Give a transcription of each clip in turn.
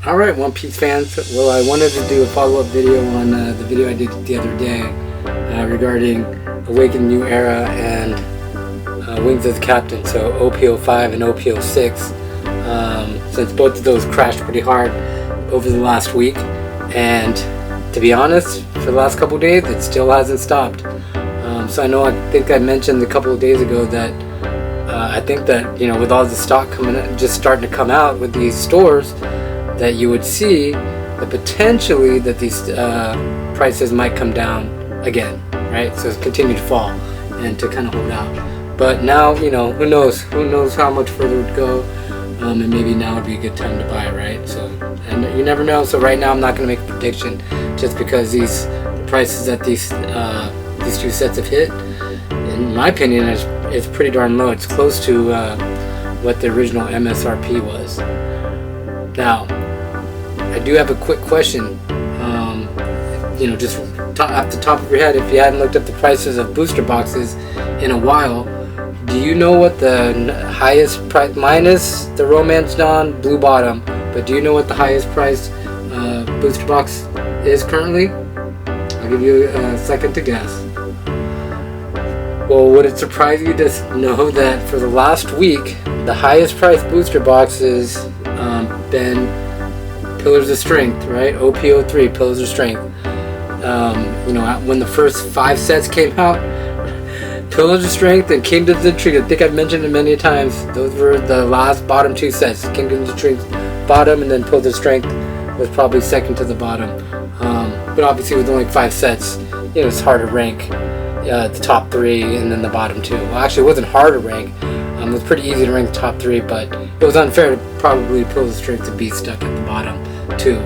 Alright, One Piece fans. Well, I wanted to do a follow-up video on the video I did the other day regarding Awaken New Era and Wings as Captain, so OP05 and OP06, since both of those crashed pretty hard over the last week, and to be honest, for the last couple of days, it still hasn't stopped. So I think I mentioned a couple of days ago that I think that, you know, with all the stock just starting to come out with these stores, that you would see that potentially that these prices might come down again, right? So it's continue to fall and to kind of hold out. But now, you know, who knows how much further it would go, and maybe now would be a good time to buy, right? So, and you never know. So right now I'm not going to make a prediction just because these prices that these two sets have hit, in my opinion, is pretty darn low. It's close to what the original MSRP was. Now, I do have a quick question. You know, just off the top of your head, if you hadn't looked up the prices of booster boxes in a while, do you know what the highest price, minus the Romance Dawn Blue Bottom, but do you know what the highest price booster box is currently? I'll give you a second to guess. Well, would it surprise you to know that for the last week, the highest price booster box has been Pillars of Strength, right? OP03, Pillars of Strength. You know, when the first 5 sets came out, Pillars of Strength and Kingdoms of Intrigue, I think I've mentioned it many times, those were the last bottom 2 sets. Kingdoms of Intrigue bottom, and then Pillars of Strength was probably second to the bottom. But obviously with only 5 sets, you know, it's hard to rank the top 3 and then the bottom 2. Well, actually it wasn't hard to rank. It was pretty easy to rank the top 3, but it was unfair to probably Pillars of Strength to be stuck at the bottom 2.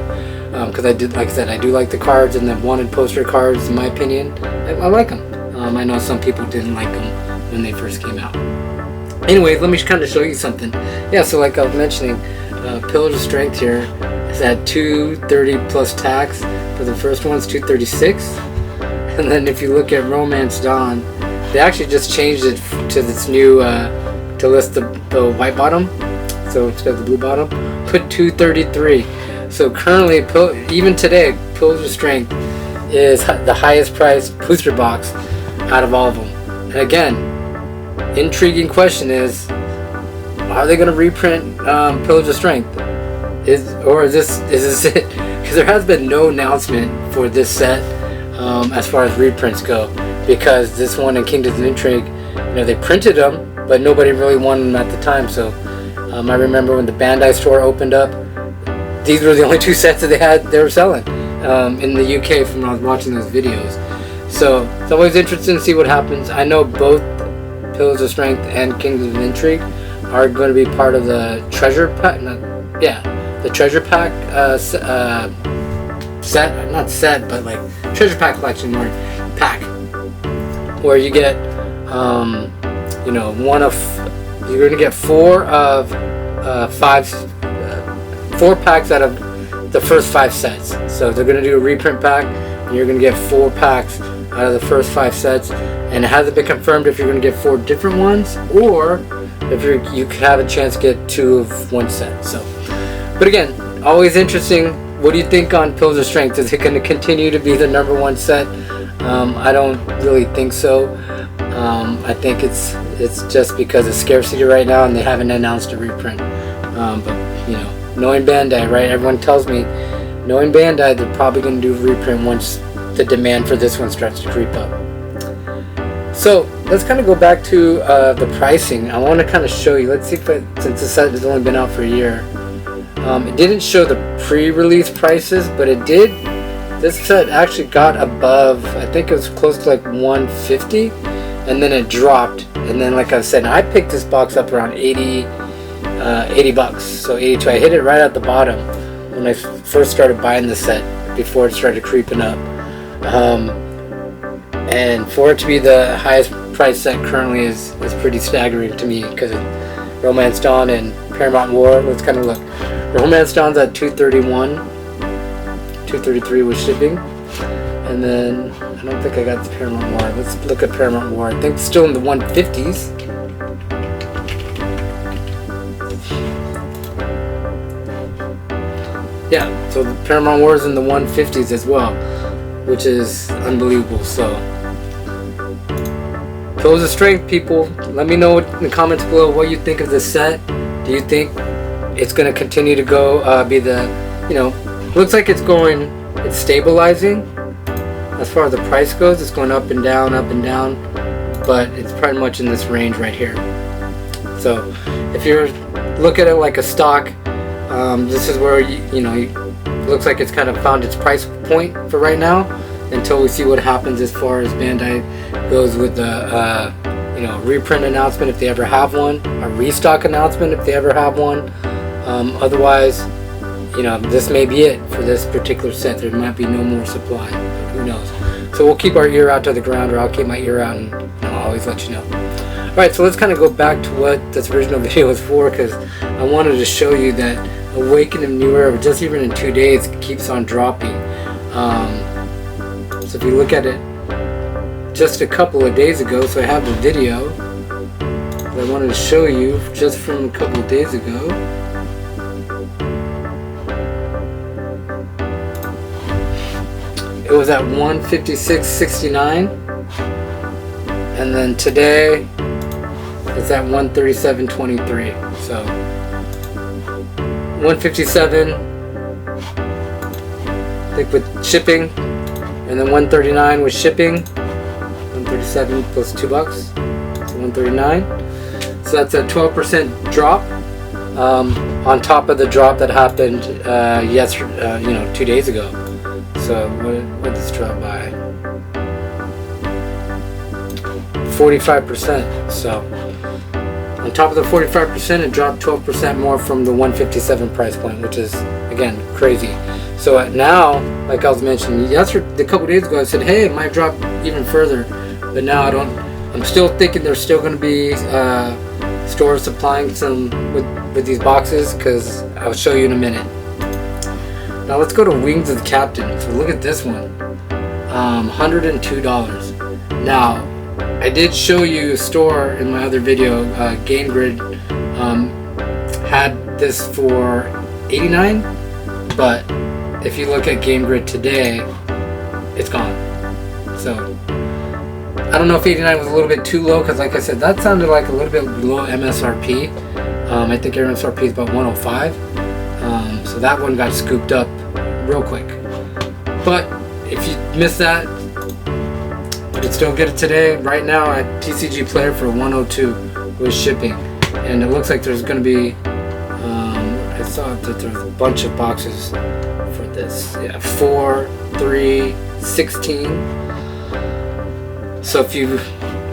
Because I did, like I said, I do like the cards and the wanted poster cards. In my opinion, I like them. I know some people didn't like them when they first came out. Anyways, let me kind of show you something. Yeah, so like I was mentioning, Pillars of Strength here is at 230 plus tax. For the first one, it's 236. And then if you look at Romance Dawn, they actually just changed it to this new to list the white bottom, so instead of the blue bottom, put 233. So currently, even today, Pillars of Strength is the highest priced booster box out of all of them. And again, intriguing question is, are they going to reprint Pillars of Strength? Is this it? Because there has been no announcement for this set as far as reprints go. Because this one in Kingdoms of Intrigue, you know, they printed them, but nobody really wanted them at the time. So I remember when the Bandai store opened up, these were the only 2 sets that they were selling in the UK from when I was watching those videos. So it's always interesting to see what happens. I know both Pillars of Strength and Kingdoms of Intrigue are going to be part of the treasure pack. The treasure pack set, not set, but like treasure pack collection or pack, where you get you know, you're going to get 4 of 4 packs out of the first 5 sets. So they're going to do a reprint pack, and you're going to get 4 packs out of the first 5 sets. And it hasn't been confirmed if you're going to get 4 different ones, or if you could have a chance to get 2 of one set. So, but again, always interesting. What do you think on Pillars of Strength? Is it going to continue to be the #1 set? I don't really think so. I think it's just because of scarcity right now, and they haven't announced a reprint. But you know, knowing Bandai, right? Everyone tells me, knowing Bandai, they're probably going to do a reprint once the demand for this one starts to creep up. So let's kind of go back to the pricing. I want to kind of show you. Let's see if since the set has only been out for a year, it didn't show the pre-release prices, but it did. This set actually got above, I think it was close to like 150, and then it dropped. And then, like I said, I picked this box up around 80 bucks, so 82. I hit it right at the bottom when I first started buying the set before it started creeping up. And for it to be the highest price set currently is pretty staggering to me, because of Romance Dawn and Paramount War. Let's kind of look. Romance Dawn's at 231, 233 with shipping, and then I don't think I got the Paramount War. Let's look at Paramount War. I think it's still in the 150s. yeah, so the Paramount Wars in the 150s as well, which is unbelievable. So Pillars of Strength, people, let me know in the comments below what you think of this set. Do you think it's going to continue to go be the, looks like it's stabilizing as far as the price goes. It's going up and down, but it's pretty much in this range right here. So if you're look at it like a stock, this is where looks like it's kind of found its price point for right now, until we see what happens as far as Bandai goes with the reprint announcement, if they ever have one, a restock announcement if they ever have one. Otherwise, this may be it for this particular set. There might be no more supply, but who knows. So we'll keep our ear out to the ground, or I'll keep my ear out, and I'll always let you know. Alright, so let's kind of go back to what this original video was for, because I wanted to show you that Awakening of New Era, just even in 2 days, keeps on dropping. So if you look at it just a couple of days ago, so I have the video that I wanted to show you just from a couple of days ago. It was at 156.69, and then today it's at 137.23. So 157, I think, with shipping, and then 139 with shipping. 137 plus $2, so 139. So that's a 12% drop, on top of the drop that happened yesterday, 2 days ago. So what did this drop by? 45%. So on top of the 45%, it dropped 12% more from the 157 price point, which is, again, crazy. So now, like I was mentioning a couple days ago, I said, hey, it might drop even further, but now I'm still thinking there's still going to be stores supplying some with these boxes, because I'll show you in a minute. Now let's go to Wings of the Captain. So look at this one, $102. Now I did show you a store in my other video, Game Grid, had this for $89, but if you look at Game Grid today, it's gone. So I don't know if 89 was a little bit too low, because like I said, that sounded like a little bit below MSRP. I think MSRP is about 105. So that one got scooped up real quick. But if you missed that, you can still get it today, right now at TCG Player for 102 with shipping. And it looks like there's going to be, I saw that there's a bunch of boxes for this. Yeah, 4, 3, 16. So if you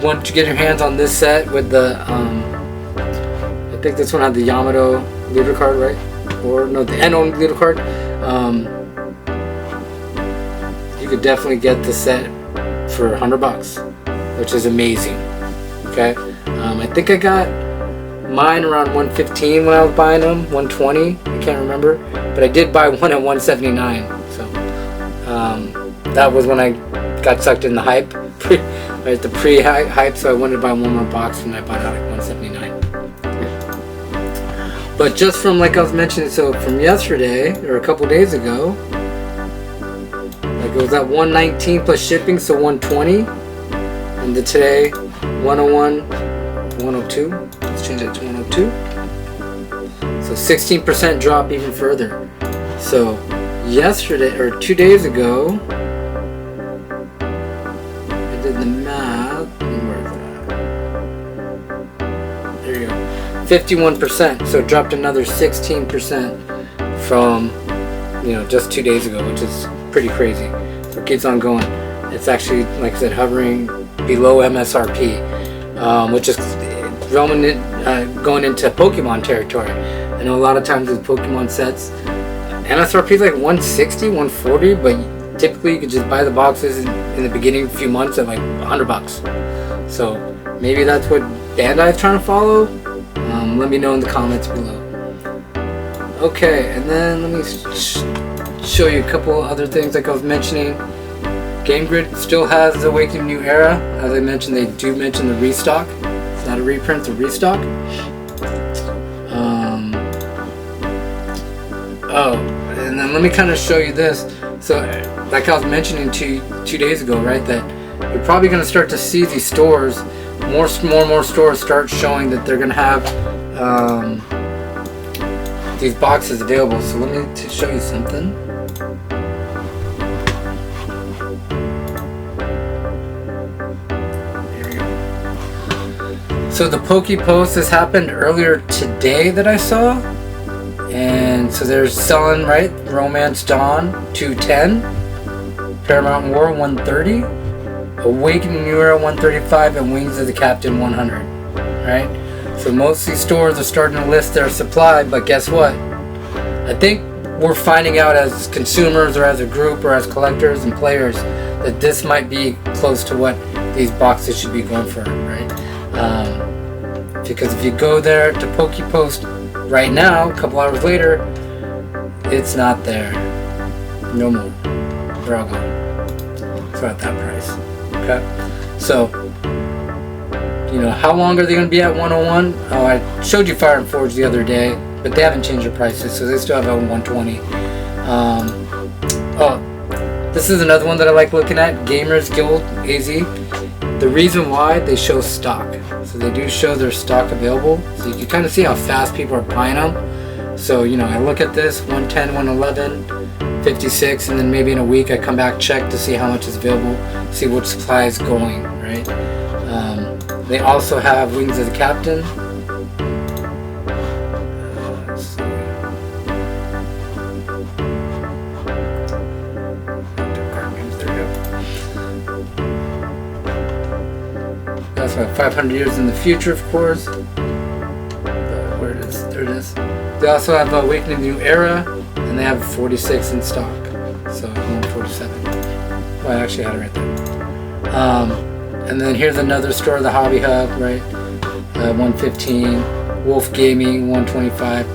want to get your hands on this set with the, I think this one had the Yamato leader card, right? Or no, the Eno leader card. You could definitely get the set for $100, which is amazing. Okay, I think I got mine around 115 when I was buying them, 120. I can't remember, but I did buy one at 179. So that was when I got sucked in the hype, the pre-hype. So I wanted to buy one more box, and I bought it at 179. But just from, like I was mentioning, so from yesterday or a couple days ago, like it was at 119 plus shipping, so 120, and then today 101 to 102. Let's change that to 102. So 16% drop even further. So yesterday or 2 days ago, I did the math. Where is that? There you go. 51%, so it dropped another 16% from just 2 days ago, which is pretty crazy. So it keeps on going. It's actually, like I said, hovering below MSRP, which is going into Pokemon territory. I know a lot of times with Pokemon sets, MSRP is like 160, 140, but typically you could just buy the boxes in the beginning few months at like $100. So maybe that's what Bandai is trying to follow. Let me know in the comments below. Okay, and then let me show you a couple other things like I was mentioning. Game Grid still has the Awakening New Era. As I mentioned, they do mention the restock. It's not a reprint, it's a restock. and then let me kind of show you this. So, like I was mentioning two days ago, right, that you're probably going to start to see these stores, more and more stores start showing that they're going to have these boxes available. So let me show you something. Here we go. So the Poke Post, this happened earlier today that I saw. And so they're selling, right, Romance Dawn 210, Paramount War 130, Awakening New Era 135, and Wings of the Captain 100, right? So most of these stores are starting to list their supply, but guess what? I think we're finding out as consumers or as a group or as collectors and players that this might be close to what these boxes should be going for, right? Because if you go there to Poke Post right now, a couple hours later, it's not there. No more. They're all gone. It's not that price. Okay? So, you know, how long are they going to be at 101? Oh, I showed you Fire and Forge the other day, but they haven't changed their prices, so they still have a 120. Oh, this is another one that I like looking at, Gamers Guild AZ. The reason why, they show stock. So they do show their stock available. So you can kind of see how fast people are buying them. So, you know, I look at this, 110, 111, 56, and then maybe in a week I come back, check to see how much is available, see what supply is going, right? They also have Wings of the Captain. Let's see. There we go. That's about 500 years in the future, of course. Where it is? There it is. They also have Awakening New Era, and they have 46 in stock. So 147. Well, I actually had it right there. And then here's another store, the Hobby Hub, right? 115. Wolf Gaming, 125.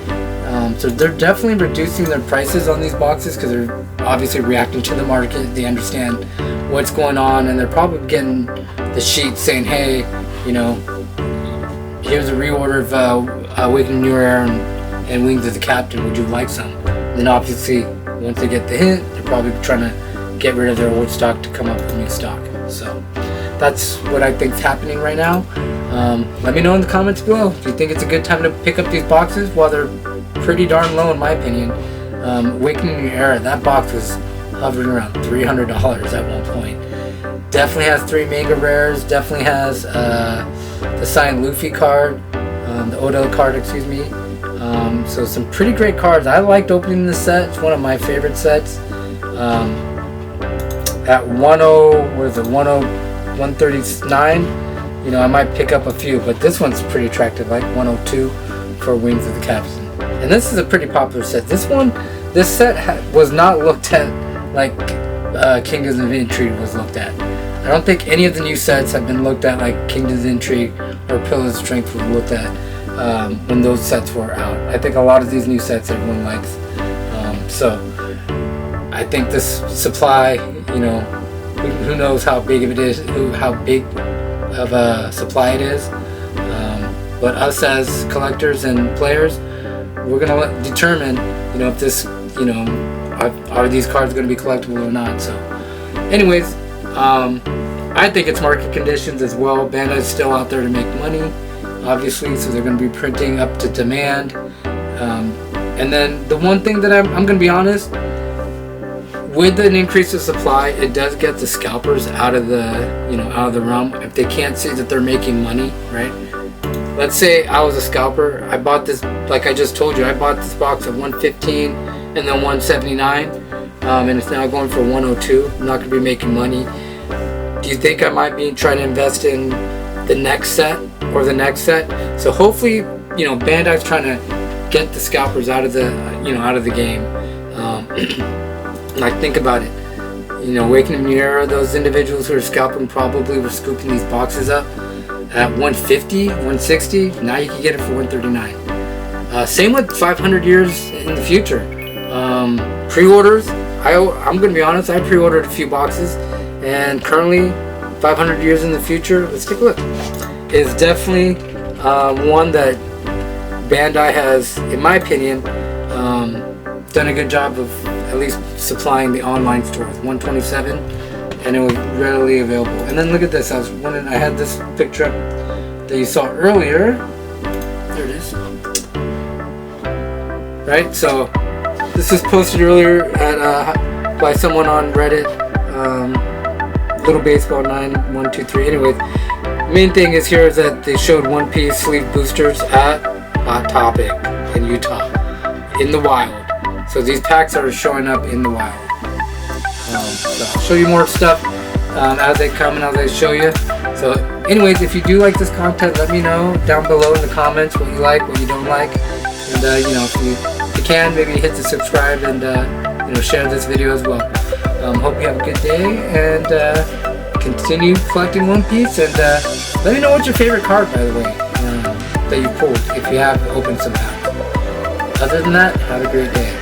So they're definitely reducing their prices on these boxes because they're obviously reacting to the market. They understand what's going on, and they're probably getting the sheet saying, hey, you know, here's a reorder of Awakening New Era and Wings of the Captain. Would you like some? And then obviously, once they get the hint, they're probably trying to get rid of their old stock to come up with new stock. So that's what I think is happening right now. Let me know in the comments below. Do you think it's a good time to pick up these boxes? Well, they're pretty darn low in my opinion. Awakening New Era, that box was hovering around $300 at one point. Definitely has 3 mega rares. Definitely has the signed Luffy card, the Oda card, excuse me. So some pretty great cards. I liked opening this set. It's one of my favorite sets. At 139, you know, I might pick up a few, but this one's pretty attractive, like 102 for Wings of the Captain. And this is a pretty popular set. This set was not looked at like Kingdoms of Intrigue was looked at. I don't think any of the new sets have been looked at like Kingdoms of Intrigue or Pillars of Strength was looked at when those sets were out. I think a lot of these new sets everyone likes. So I think this supply, you know, who knows how big of it is, how big of a supply it is. But us as collectors and players, we're gonna determine, you know, if this, you know, are these cards going to be collectible or not. So, anyways, I think it's market conditions as well. Bandai's still out there to make money, obviously, so they're going to be printing up to demand. And then the one thing that I'm going to be honest, with an increase of supply, it does get the scalpers out of the, you know, out of the realm if they can't see that they're making money, right? Let's say I was a scalper. I bought this, like I just told you, I bought this box at 115 and then 179, and it's now going for 102. I'm not going to be making money. Do you think I might be trying to invest in the next set or the next set? So hopefully, you know, Bandai's trying to get the scalpers out of the, you know, out of the game. Like, think about it. You know, Awakening New Era, those individuals who are scalping probably were scooping these boxes up at 150, 160. Now you can get it for 139. Same with 500 years in the future. Pre-orders, I'm going to be honest, I pre-ordered a few boxes, and currently 500 years in the future, let's take a look, is definitely one that Bandai has, in my opinion, done a good job of at least supplying the online stores. 127, and it was readily available. And then look at this. I had this picture up that you saw earlier. There it is. Right. So this was posted earlier by someone on Reddit. Little Baseball 9123. Anyways, main thing is here is that they showed One Piece sleeve boosters at Hot Topic in Utah in the wild. So these packs are showing up in the wild. So I'll show you more stuff as they come and as I show you. So anyways, if you do like this content, let me know down below in the comments what you like, what you don't like. And you know, if you can, maybe hit the subscribe and you know, share this video as well. Hope you have a good day and continue collecting One Piece. And let me know what's your favorite card, by the way, that you pulled if you have opened some packs. Other than that, have a great day.